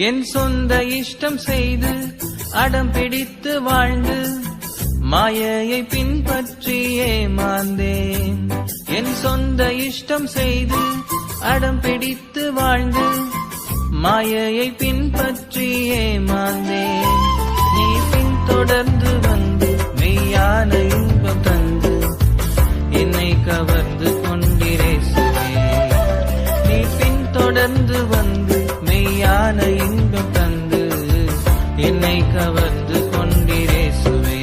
என் சொந்த இஷ்டம் செய்து அடம் பிடித்து வாழ்ந்து மாயையை பின்பற்றி ஏமாந்தேன். என் சொந்த இஷ்டம் செய்து அடம் பிடித்து வாழ்ந்து மாயையை பின்பற்றி ஏமாந்தேன். நீ பின்தொடர்ந்து வந்து மெய்யான இன்பம் தந்து என்னை கவர்ந்து கொண்டிரேசுவே. நீ பின்தொடர்ந்து வந்து மெய்யான இன்பம் தந்து என்னை கவர்ந்து கொண்டிரேசுவே.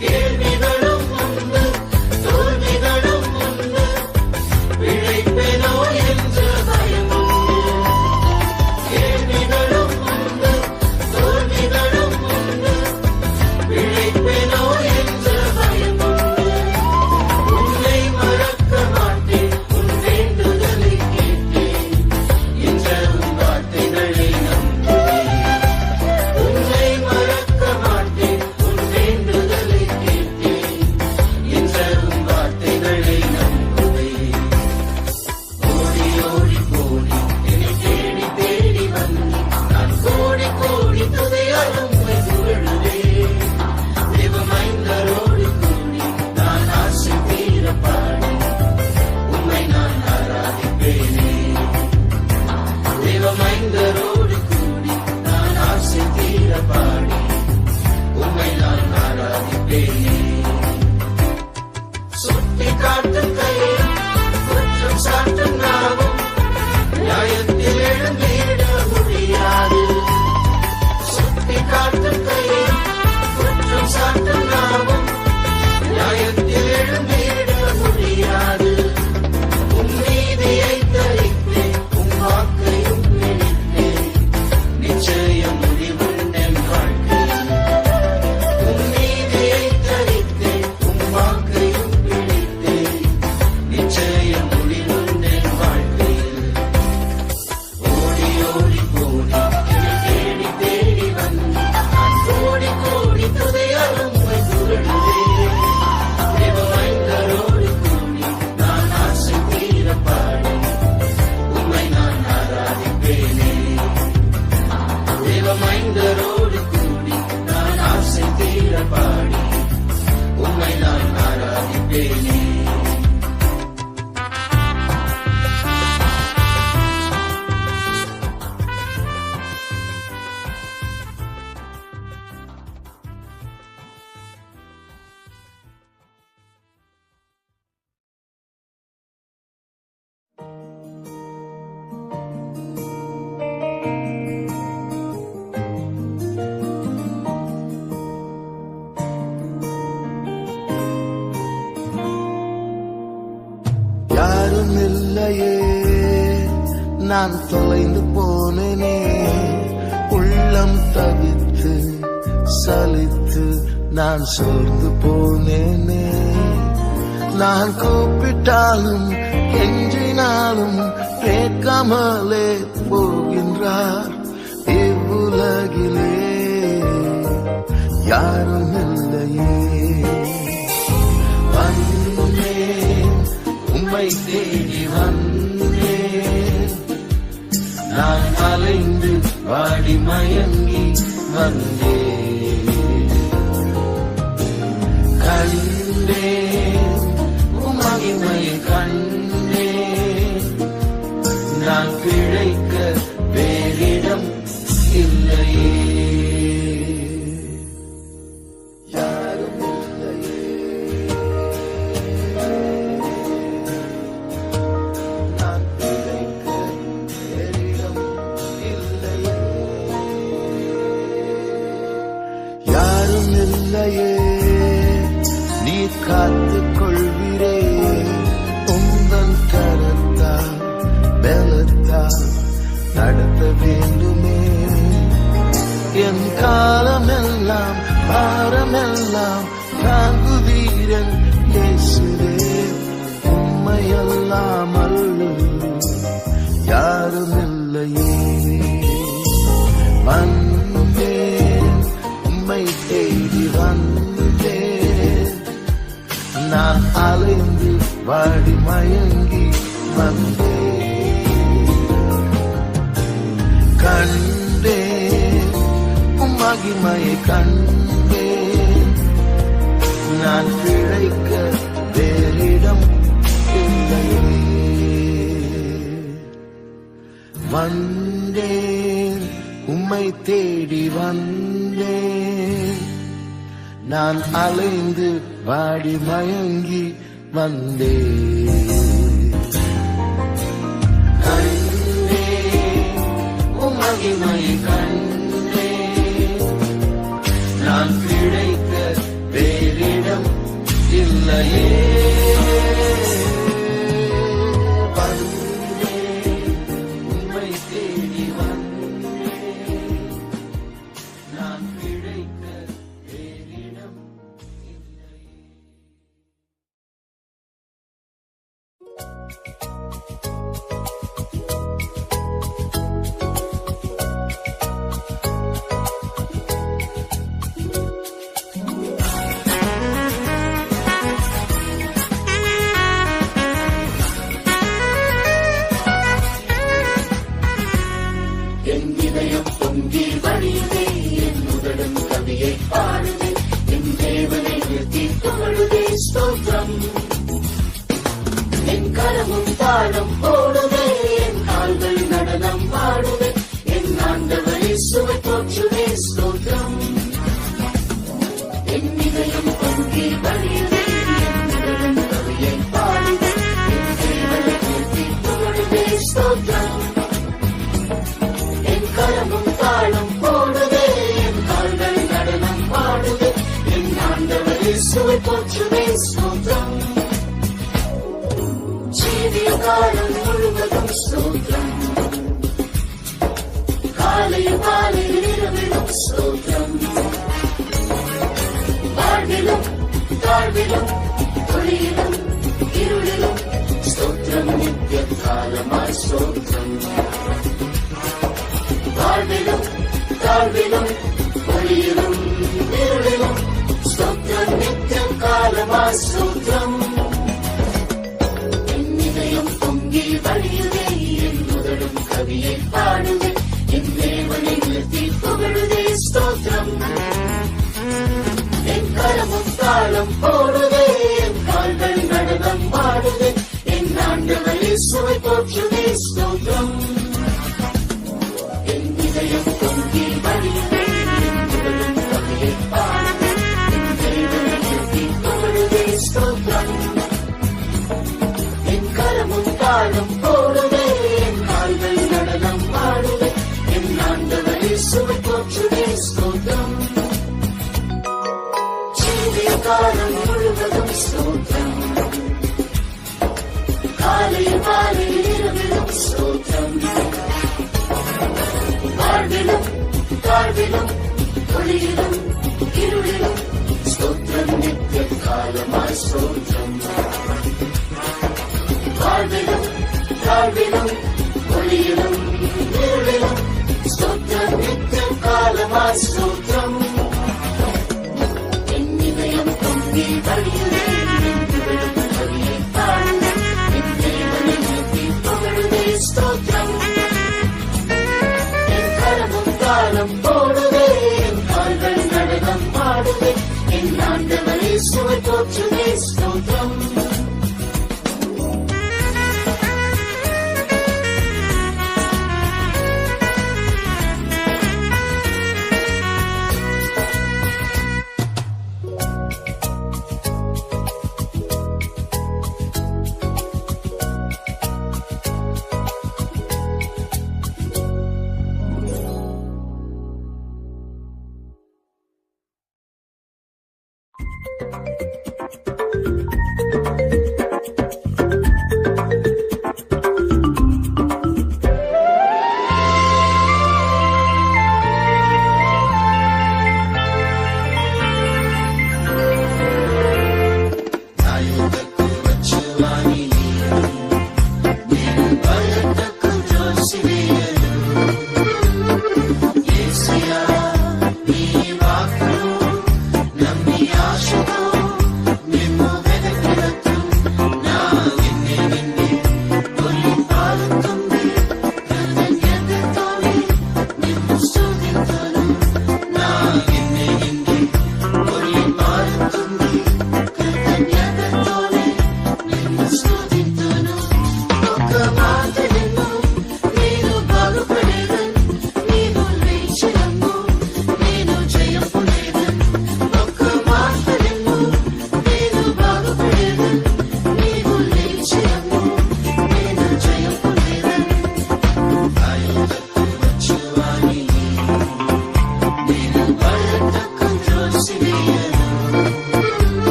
கேள்விகளும் உண்டு, தோல்விகளும் உண்டு, பிழைப்பேனோ என்ற பயம் உண்டு. கேள்விகளும் உண்டு, தோல்விகளும் உண்டு, பிழைப்பேனோ என்ற பயம் உண்டு. உன்னை மறக்க மாட்டேன், உன் வேண்டுதலை கேட்டேன் என்ற உன் வார்த்தைகளை நம்புவேன். உன்னை மறக்க மாட்டேன், உன் வேண்டுதலை கேட்டேன் என்ற உன் வார்த்தைகளை நம்புவேன். ஓடி ஓடி போடி என்னை தேடி தேடி வந்து நான் கோடி கோடி துதியாலும் புகழுவேன். தேவமைந்தரோடு கூடி நான் ஆசை தீர பாடி உம்மை நான் ஆராதிப்பேனே. தேவமைந்தரோடு கூடி நான் ஆசை தீர பாடி உம்மை நான் ஆராதிப்பேனே. சுட்டி காட்டும் கையில் குற்றம் சாட்டும் நாவும் நியாயத்தில் எழுந்திட முடியாது. சுட்டி காட்டும் கையில் குற்றம் சாட்டும் நாவும் நியாயத்தில் எழுந்திட முடியாது. உன் நீதியை தரித்தேன், உன் வாக்கையும் பிடித்தேன், நிச்சயம் முடிவுண்டேன் வாழ்க்கையில். உன் நீதியை தரித்தேன், உன் வாக்கையும் பிடித்தேன், நிச்சயம் முடிவுண்டேன் வாழ்க்கையில். ஓடி ஓடி போடி என்னை தேடி தேடி வந்து நான் கோடி கோடி துதியாலும் புகழுவேன். தேவமைந்தரோடு கூடி நான் ஆசை தீர பாடி உம்மை நான் ஆராதிப்பேனே. தேவமைந்தரோடு கூடி நான் ஆசை தீர பாடி உம்மை நான் ஆராதிப்பேனே. யாரும் இல்லையே, நான் தொலைந்து போனேனே. உள்ளம் தவித்து சலித்து நான் சோர்ந்து போனேனே. நான் கூப்பிட்டாலும் கெஞ்சினாலும் கேட்காமலே போகின்றார் இவ்வுலகிலே. யாரும் இல்லையே, வந்தேன் உம்மை தேடி வந்தேன். நான் அலைந்து வாடி மயங்கி வந்தேன். கண்டேன் உம் மகிமையை கண்டேன். நான் பிழைக்க வேறிடம் இல்லையே. யாரும் இல்லையே, நான் பிழைக்க வேறிடம் இல்லையே. யாரும் இல்லையே, நீ காத்துக் கொள்வீரே. உந்தன் கரத்தால் பலத்தால் நடத்த வேண்டுமே. என் காலமெல்லாம் பாரமெல்லாம் தாங்குவீரன் இயேசுவே. உம்மையல்லாமல் யாரும் இல்லையே. வந்தேன், உம்மை தேடி வந்தேன், நான் அலைந்து வாடி மயங்கி வந்தேன். கண்டேன் உம் மகிமையை கண்டேன், நான் பிழைக்க வேறிடம் இல்லையே. வந்தேன், உம்மை தேடி வந்தேன், நான் அலைந்து வாடி மயங்கி வந்தேன். கண்டேன் உம் மகிமையை கண்டேன், நான் பிழைக்க வேறிடம் இல்லையே.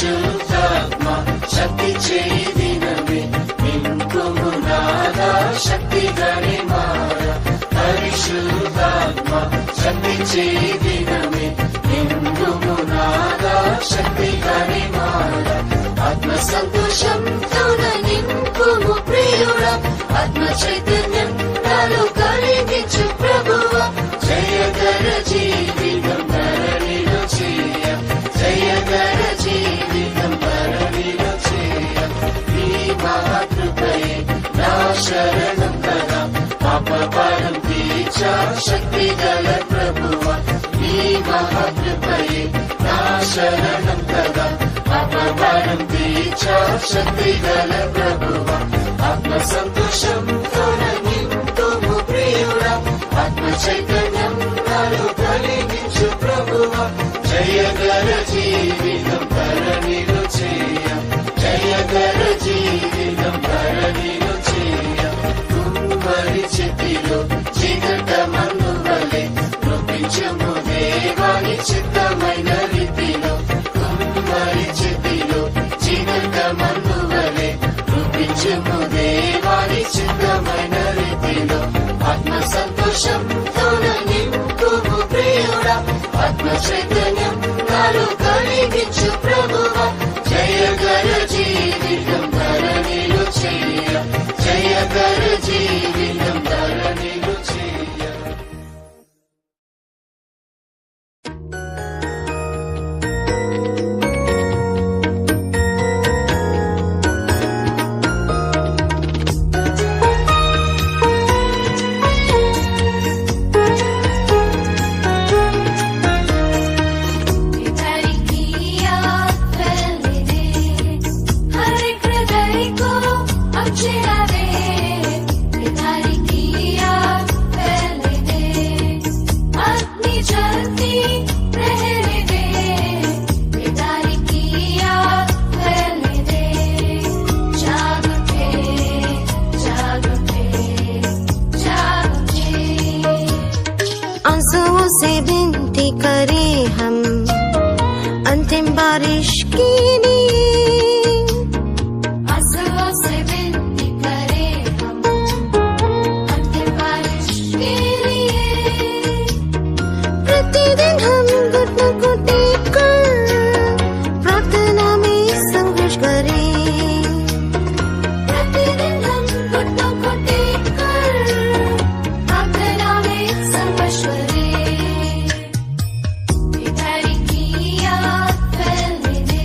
పరిశుద్ధాత్మ శక్తి చేయి దినమే నింపుము నాదా శక్తిగానే మార పరిశుద్ధాత్మ శక్తి చేయి దినమే నింపుము నాదా శక్తిగానే మార ఆత్మ సంతోషంతో నింపుము ప్రియుడా ఆత్మ చైతన్యం నాలో కలిగించు ప్రభువా జయకర జీవితం ధరణిలో చేయ జయకర జీవితం ధరణిలో చేయ ఈ మహాకృపయే నా శరణం కదా పాప భారం తీర్చా శక్తి గల ప్రభువా ఈ మహాకృపయే నా శరణం కదా పాప భారం తీర్చా శక్తి గల ప్రభువా ఆత్మ సంతోషంతో నింపుము ప్రియుడా ఆత్మ చైతన్యం నాలో కలిగించు ప్రభువా జయకర జీవితం ధరణిలో చేయ జయకర జీవితం ధరణిలో చేయ కుమ్మరి చేతిలో చీకట మన్ను వలె రూపించుము దేవాని చిత్తమైన రీతిలో కుమ్మరి చేతిలో చీకట మన్ను వలె రూపించుము దేవాని చిత్తమైన రీతిలో ఆత్మ సంతోషంతో నింపుము ప్రియుడా ఆత్మ చైతన్యం నాలో కలిగించు ప్రభువా జయకర జీవితం ధరణిలో చేయ జయకర జీవితం ధరణిలో చేయ बारिश की आंसुओं से विनती करें हम अंतिम बारिश के लिए प्रतिदिन हम घुटनों को टेक कर प्रार्थना में संघर्ष करें प्रतिदिन हम घुटनों को टेक कर प्रार्थना में संघर्ष करें इधर की याद फैलने दे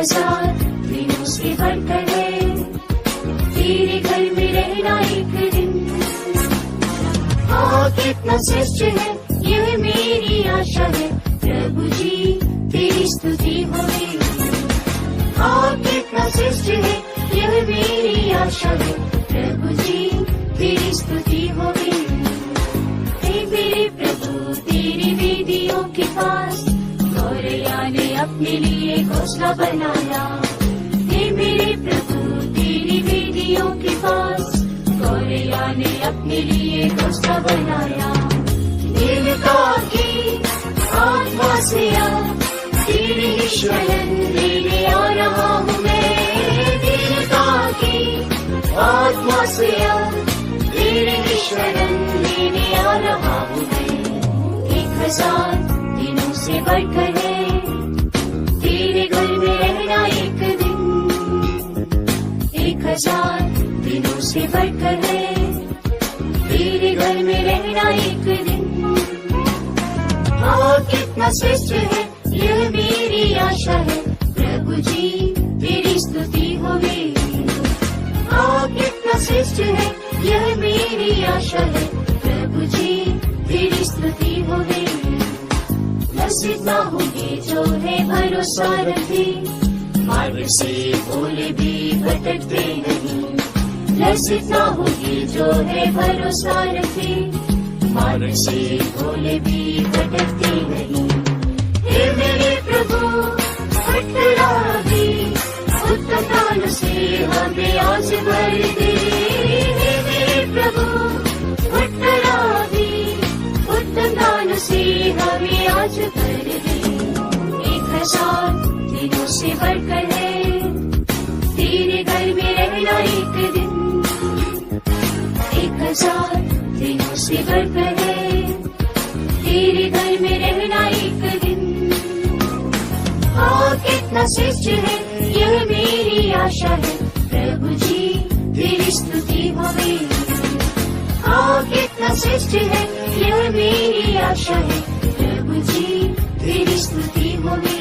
1000 दिनों से बढ़कर है तेरे घर में रहना एक दिन। कितना श्रेष्ठ है यह मेरी आशा है प्रभु जी तेरी स्तुति होगी। कितना श्रेष्ठ है यह मेरी आशा है प्रभु जी तेरी स्तुति होगी। मेरे प्रभु तेरी वेदियों के पास गौरैया ने अपने लिए घोंसला बनाया। हे मेरे प्रभु तेरी वेदियों के पास गौरैया ने अपने लिए घोंसला बनाया। दिल का गीत आत्मा से आ तेरी ही शरण लेने आ रहा हूँ मैं। दिल का गीत आत्मा से आ तेरी ही शरण लेने आ रहा हूँ मैं। 1000 दिनों से बढ़कर है तेरे घर में रहना एक दिन। 1000 दिनों से बढ़कर है तेरे घर में रहना एक दिन। कितना श्रेष्ठ है यह मेरी आशा है प्रभु जी तेरी स्तुति होगी। कितना श्रेष्ठ है यह मेरी आशा है प्रभु जी तेरी स्तुति होगी। लज्जित ना होंगे जो है भरोसा रखे मार्ग से भोले भी भटकते नहीं। लज्जित ना होंगे जो है भरोसा रखे मार्ग से भोले भी भटकते नहीं। हे मेरे प्रभु भटकरावी उत्तम दान से हमें आज भर दे। हे मेरे प्रभु भटकरावी उत्तम दान से हमें आज भर दे। 1000 दिनों से बढ़कर है तेरे घर में रहना एक दिन। 1000 दिनों से बढ़कर है तेरे घर में रहना एक दिन। कितना श्रेष्ठ है यह मेरी आशा है प्रभु जी तेरी स्तुति होगी। कितना श्रेष्ठ है यह मेरी आशा है प्रभु जी तेरी स्तुति होगी।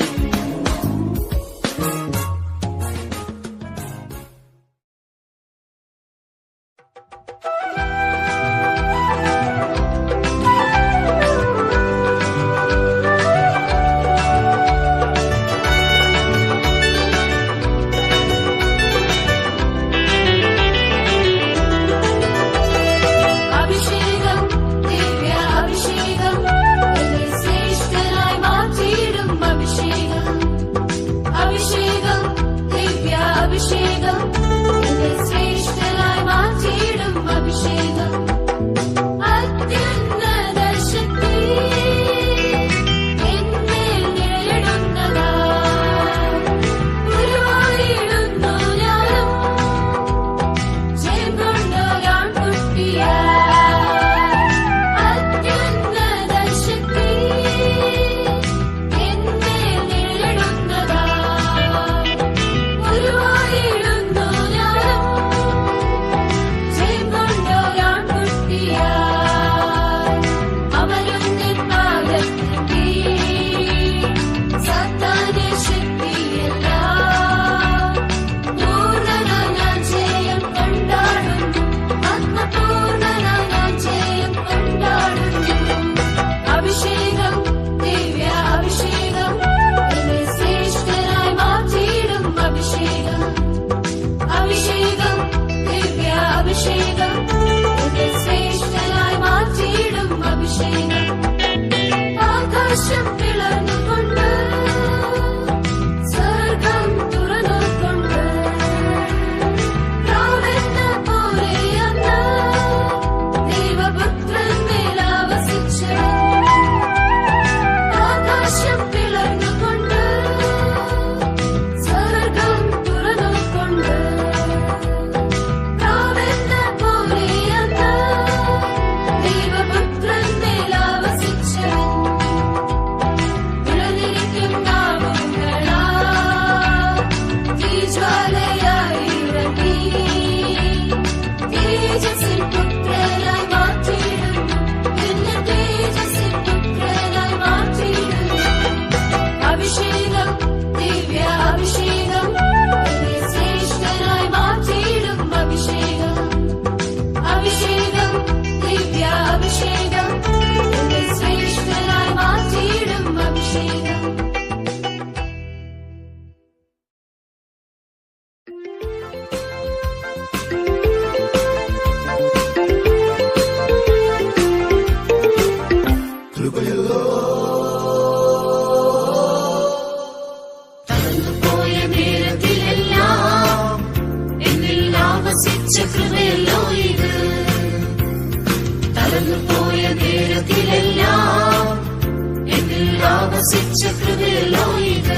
താമസിച്ച കൃപയല്ലോ ഇത്.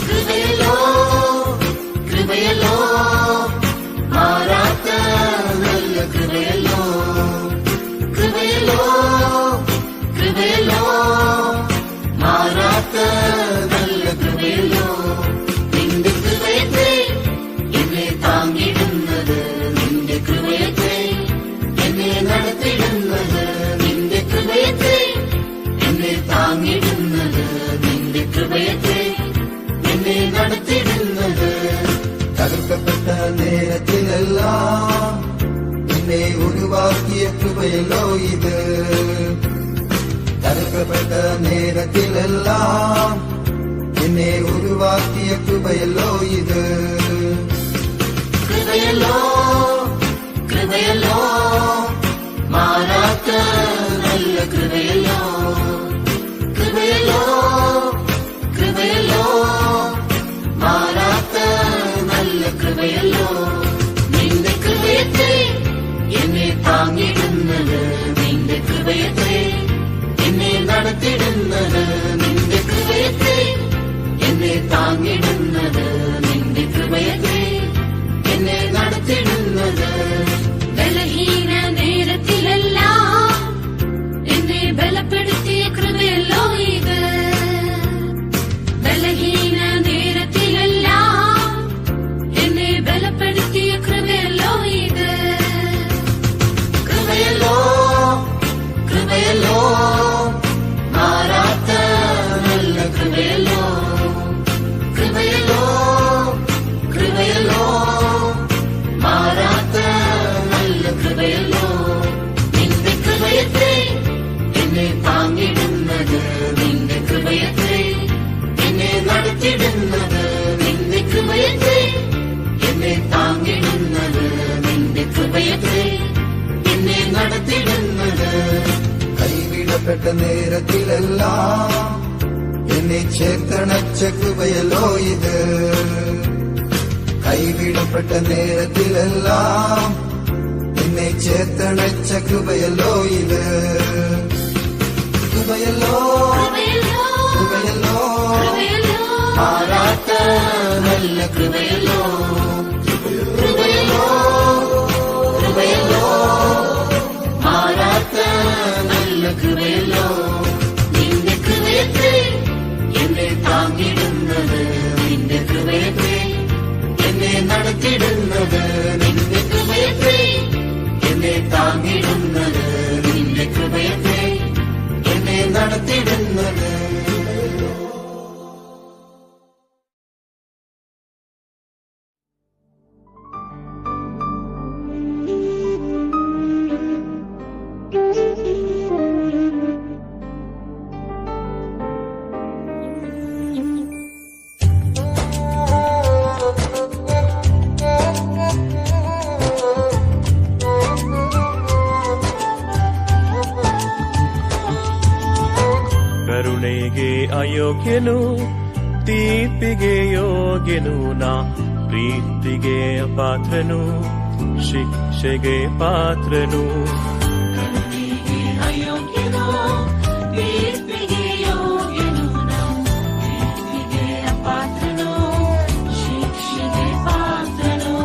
കൃപയല്ലോ കൃപയല്ലോ മാറാത്ത നല്ല കൃപയല്ലോ. കൃപയല്ലോ കൃപയല്ലോ മാറാത്ത നല്ല കൃപയല്ലോ. നിന്റെ കൃപയത്തെ എന്നെ താങ്ങിടുന്നത്, നിന്റെ കൃപയത്തെ എന്നെ നടത്തിടുന്നത്, നിന്റെ കൃപയത്തെ എന്നെ താങ്ങിടുന്നത്, നിന്റെ കൃപയത്തെ എന്നെ നടത്തിടുന്നത്. തകർക്കപ്പെട്ട നേരത്തിലെല്ലാം എന്നെ ഒഴിവാക്കിയ കൃപയല്ലോ ഇത്. തകർക്കപ്പെട്ട നേരത്തിലെല്ലാം എന്നെ ഒഴിവാക്കിയ കൃപയല്ലോ ഇത്. കൃപയല്ലോ കൃപയല്ലോ മാറാത്ത നല്ല കൃപയല്ലോ. കൃപയല്ലോ കൃപയല്ലോ മാറാത്ത നല്ല കൃപയല്ലോ. നിന്റെ കൃപയത്തെ എന്നെ താങ്ങിടുന്നത്, നിന്റെ കൃപയത്തെ എന്നെ നടത്തിടുന്നത്, നിന്റെ കൃപയത്തെ എന്നെ താങ്ങിടുന്നത്, നിന്റെ കൃപയത്തെ എന്നെ നടത്തിടുന്നത്. ബലഹീന നേരത്തിലെല്ലാം എന്നെ ബലപ്പെടുത്തിയ കൃപയല്ലോ ഇത്. ബലഹീന നേരത്തിലെല്ലാം എന്നെ ബലപ്പെടുത്തിയ കൃപയല്ലോ ഇത്. കൃപയല്ലോ കൃപയല്ലോ മാറാത്ത നല്ല കൃപയല്ലോ. കൃപയല്ലോ കൃപയല്ലോ മാറാത്ത നല്ല കൃപയല്ലോ. നിന്റെ കൃപയത്തെ എന്നെ താങ്ങിടുന്നത്, നിന്റെ കൃപയത്തെ എന്നെ നടത്തിടുന്നത്, നിന്റെ കൃപയത്തെ എന്നെ താങ്ങിടുന്നത്, നിന്റെ കൃപയത്തെ എന്നെ നടത്തിടുന്നത്. കൈവിടപ്പെട്ട നേരത്തിലെല്ലാം എന്നെ ചേർത്തണച്ച കൃപയല്ലോ ഇത്. കൈവിടപ്പെട്ട നേരത്തിലെല്ലാം എന്നെ ചേർത്തണച്ച കൃപയല്ലോ ഇത്. കൃപയല്ലോ കൃപയല്ലോ മാറാത്ത നല്ല കൃപയല്ലോ. കൃപയല്ലോ കൃപയല്ലോ മാറാത്ത നല്ല കൃപയല്ലോ. നിന്റെ കൃപയത്തെ എന്നെ താങ്ങിടുന്നത്, നിന്റെ കൃപയത്തെ എന്നെ നടത്തിടുന്നത്, നിന്റെ കൃപയത്തെ എന്നെ താങ്ങിടുന്നത്, നിന്റെ കൃപയത്തെ എന്നെ നടത്തിടുന്നത്. ಕರುಣೆಗೆ ಅಯೋಗ್ಯನು, ತೀರ್ಪಿಗೆ ಯೋಗ್ಯನು, ನಾ ಪ್ರೀತಿಗೆ ಅಪಾತ್ರನು, ಶಿಕ್ಷೆಗೆ ಪಾತ್ರನು. ಕರುಣೆಗೆ ಅಯೋಗ್ಯನು, ತೀರ್ಪಿಗೆ ಯೋಗ್ಯನು, ನಾ ಪ್ರೀತಿಗೆ ಅಪಾತ್ರನು, ಶಿಕ್ಷೆಗೆ ಪಾತ್ರನು.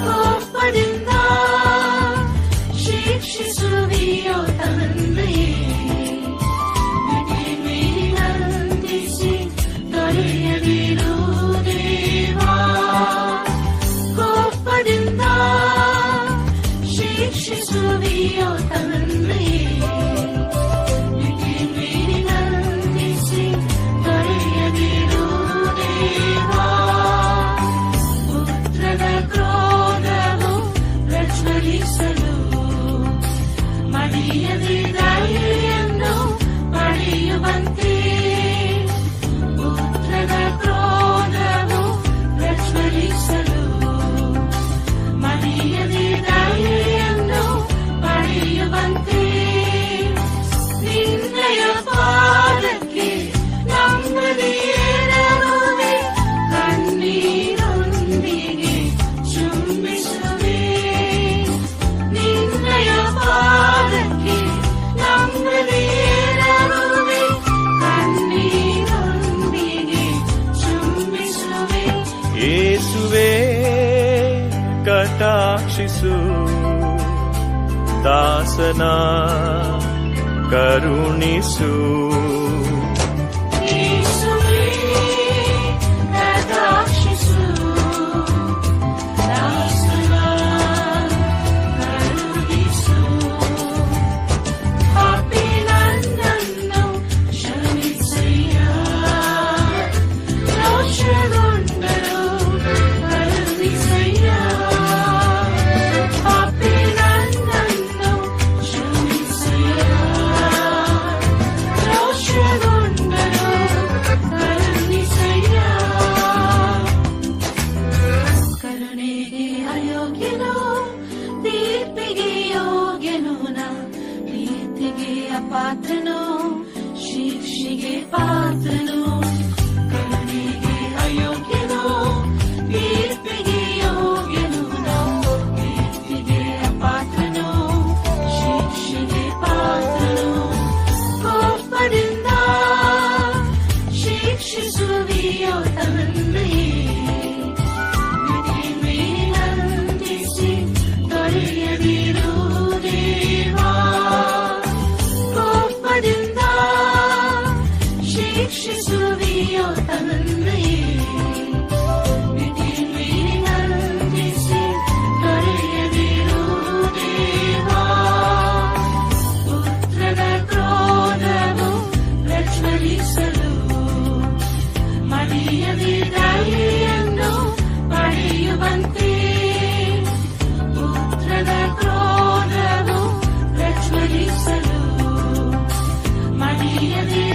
ಕೋಪದಿಂದ ಶಿಕ್ಷಿಸುವಿಯೋ ತಂದೆಯೇ, ವಿನಂತಿಸಿ ತೊರೆಯದಿರು ದೇವಾ. ಕೋಪದಿಂದ ಶಿಕ್ಷಿಸುವಿಯೋ ಕರುಣಿಸು ದಾಸನ ಕರುಣಿಸು ಯೇಸುವೇ ಕಟಾಕ್ಷಿಸು ದಾಸನ ಕರುಣಿಸು ಪಾಪಿ ನನ್ನನ್ನು ಕ್ಷಮಿಸಯ್ಯ ದೋಷಗೊಂಡರೂ ಕರುಣಿಸಯ್ಯ ಪಾಪಿ ನನ್ನನ್ನು ಕ್ಷಮಿಸಯ್ಯ ದೋಷಗೊಂಡರೂ ಕರುಣಿಸಯ್ಯ ಕರುಣೆಗೆ ಅಯೋಗ್ಯನು ತೀರ್ಪಿಗೆ ಯೋಗ್ಯನು ನಾ ಪ್ರೀತಿಗೆ ಅಪಾತ್ರನು ಶಿಕ್ಷೆಗೆ ಪಾತ್ರನು ಕರುಣೆಗೆ ಅಯೋಗ್ಯನು ತೀರ್ಪಿಗೆ ಯೋಗ್ಯನು ನಾ ಪ್ರೀತಿಗೆ ಅಪಾತ್ರನು ಶಿಕ್ಷೆಗೆ ಪಾತ್ರನು ಕೋಪದಿಂದ ಶಿಕ್ಷಿಸುವಿಯೋ ತಂದೆಯೇ ವಿಧಿಮೇಲಂದಿಸಿ ತೊರೆಯದಿರು ದೇವಾ ಕೋಪದಿಂದ ಶಿಕ್ಷಿಸುವಿಯೋ ತಂದೆಯೇ ವಿಧಿಮೇಲಂದಿಸಿ ತೊರೆಯದಿರು ದೇವಾ ಪುತ್ರನ ಕ್ರೋಧವು ಪ್ರಜ್ವಲಿಸಲು ಮಡಿಯದೆ ದಯೆಯನ್ನು ಪಡೆಯುವಂತೆ ಪುತ್ರನ ಕ್ರೋಧವು ಪ್ರಜ್ವಲಿಸಲು ಮಡಿಯದೆ